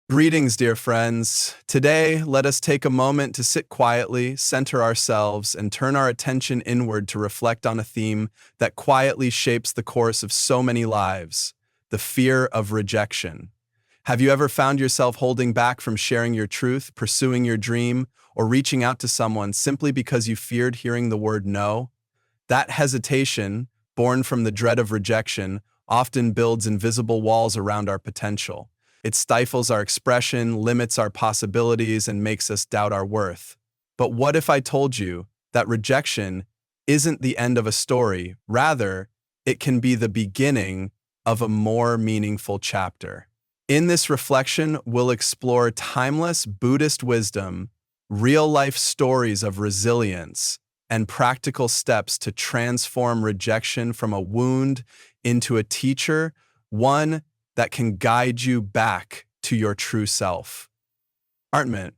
Greetings, dear friends. Today, let us take a moment to sit quietly, center ourselves, and turn our attention inward to reflect on a theme that quietly shapes the course of so many lives: the fear of rejection. Have you ever found yourself holding back from sharing your truth, pursuing your dream, or reaching out to someone simply because you feared hearing the word no? That hesitation, born from the dread of rejection, often builds invisible walls around our potential. It stifles our expression, limits our possibilities, and makes us doubt our worth. But what if I told you that rejection isn't the end of a story? Rather, it can be the beginning of a more meaningful chapter. In this reflection, we'll explore timeless Buddhist wisdom, real-life stories of resilience, and practical steps to transform rejection from a wound into a teacher, one that can guide you back to your true self. Artment.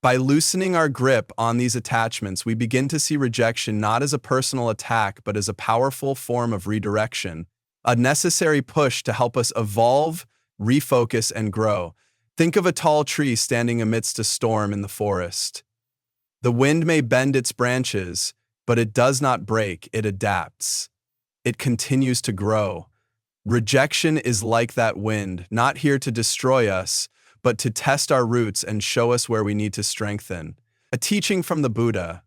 By loosening our grip on these attachments, we begin to see rejection not as a personal attack, but as a powerful form of redirection, a necessary push to help us evolve, refocus, and grow. Think of a tall tree standing amidst a storm in the forest. The wind may bend its branches, but it does not break, it adapts. It continues to grow. Rejection is like that wind, not here to destroy us, but to test our roots and show us where we need to strengthen. A teaching from the Buddha.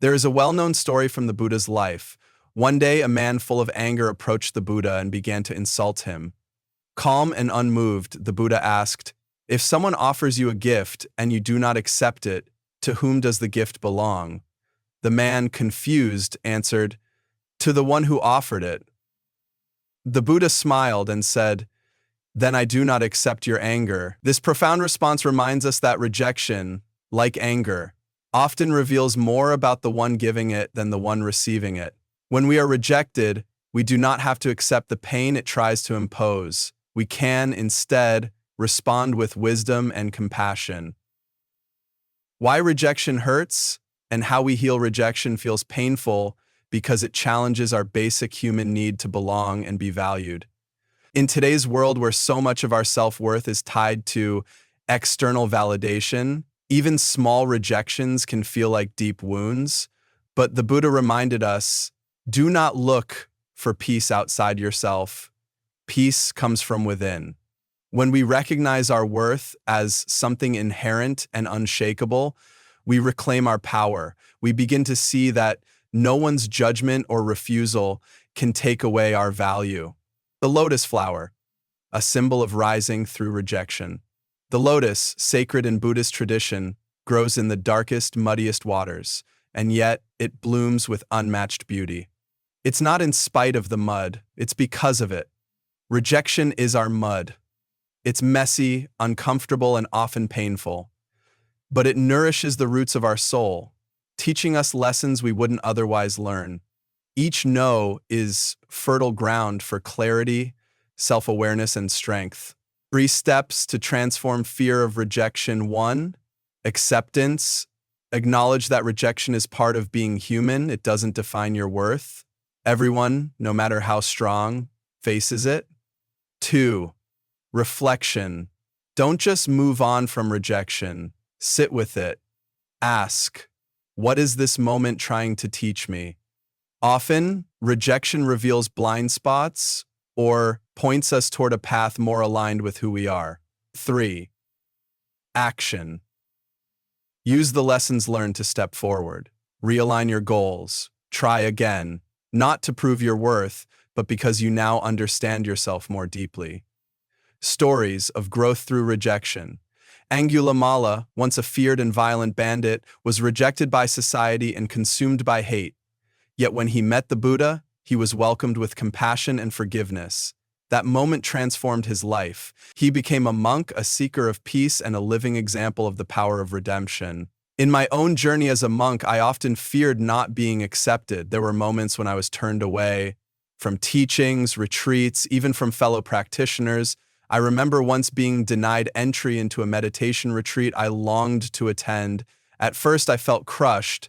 There is a well-known story from the Buddha's life. One day, a man full of anger approached the Buddha and began to insult him. Calm and unmoved, the Buddha asked, "If someone offers you a gift and you do not accept it, to whom does the gift belong?" The man, confused, answered, "To the one who offered it." The Buddha smiled and said, "Then I do not accept your anger." This profound response reminds us that rejection, like anger, often reveals more about the one giving it than the one receiving it. When we are rejected, we do not have to accept the pain it tries to impose. We can, instead, respond with wisdom and compassion. Why rejection hurts and how we heal rejection feels painful because it challenges our basic human need to belong and be valued. In today's world where so much of our self-worth is tied to external validation, even small rejections can feel like deep wounds. But the Buddha reminded us, do not look for peace outside yourself. Peace comes from within. When we recognize our worth as something inherent and unshakable, we reclaim our power. We begin to see that no one's judgment or refusal can take away our value. The lotus flower, a symbol of rising through rejection. The lotus, sacred in Buddhist tradition, grows in the darkest, muddiest waters, and yet it blooms with unmatched beauty. It's not in spite of the mud, it's because of it. Rejection is our mud. It's messy, uncomfortable, and often painful. But it nourishes the roots of our soul, teaching us lessons we wouldn't otherwise learn. Each no is fertile ground for clarity, self-awareness, and strength. 3 steps to transform fear of rejection. 1. Acceptance. Acknowledge that rejection is part of being human. It doesn't define your worth. Everyone, no matter how strong, faces it. 2. Reflection. Don't just move on from rejection. Sit with it. Ask, what is this moment trying to teach me? Often, rejection reveals blind spots or points us toward a path more aligned with who we are. 3. Action. Use the lessons learned to step forward. Realign your goals. Try again, not to prove your worth, but because you now understand yourself more deeply. Stories of growth through rejection. Angulimala, once a feared and violent bandit, was rejected by society and consumed by hate. Yet when he met the Buddha, he was welcomed with compassion and forgiveness. That moment transformed his life. He became a monk, a seeker of peace, and a living example of the power of redemption. In my own journey as a monk, I often feared not being accepted. There were moments when I was turned away from teachings, retreats, even from fellow practitioners. I remember once being denied entry into a meditation retreat I longed to attend. At first, I felt crushed,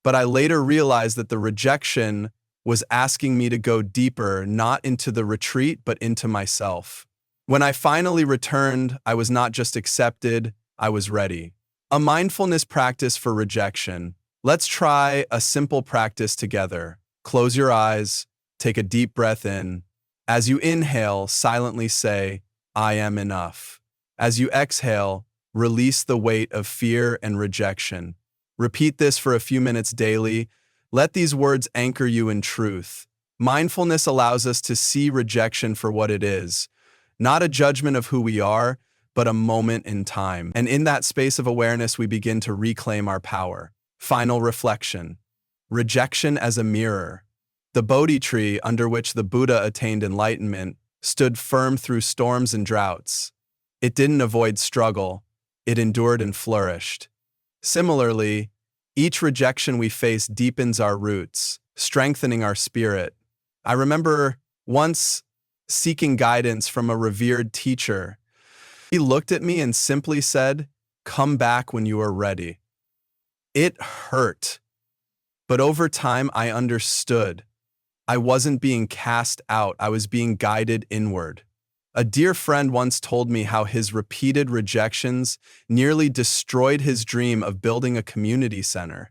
but I later realized that the rejection was asking me to go deeper, not into the retreat, but into myself. When I finally returned, I was not just accepted, I was ready. A mindfulness practice for rejection. Let's try a simple practice together. Close your eyes, take a deep breath in. As you inhale, silently say, I am enough. As you exhale, release the weight of fear and rejection. Repeat this for a few minutes daily. Let these words anchor you in truth. Mindfulness allows us to see rejection for what it is, not a judgment of who we are, but a moment in time. And in that space of awareness, we begin to reclaim our power. Final reflection. Rejection as a mirror. The Bodhi tree, under which the Buddha attained enlightenment, stood firm through storms and droughts. It didn't avoid struggle, it endured and flourished. Similarly, each rejection we face deepens our roots, strengthening our spirit. I remember once seeking guidance from a revered teacher. He looked at me and simply said, "Come back when you are ready." It hurt, but over time I understood. I wasn't being cast out, I was being guided inward. A dear friend once told me how his repeated rejections nearly destroyed his dream of building a community center.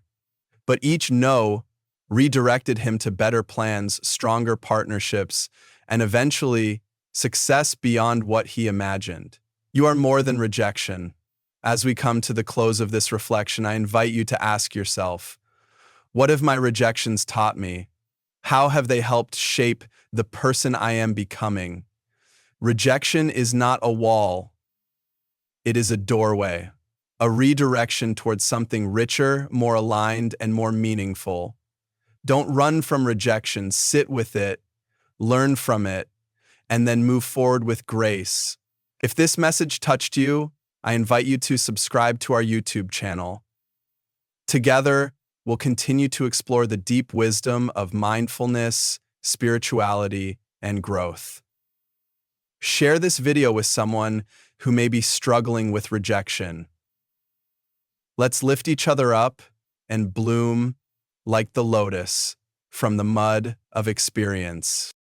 But each no redirected him to better plans, stronger partnerships, and eventually success beyond what he imagined. You are more than rejection. As we come to the close of this reflection, I invite you to ask yourself, what have my rejections taught me? How have they helped shape the person I am becoming? Rejection is not a wall. It is a doorway, a redirection towards something richer, more aligned, and more meaningful. Don't run from rejection. Sit with it, learn from it, and then move forward with grace. If this message touched you, I invite you to subscribe to our YouTube channel. Together, we'll continue to explore the deep wisdom of mindfulness, spirituality, and growth. Share this video with someone who may be struggling with rejection. Let's lift each other up and bloom like the lotus from the mud of experience.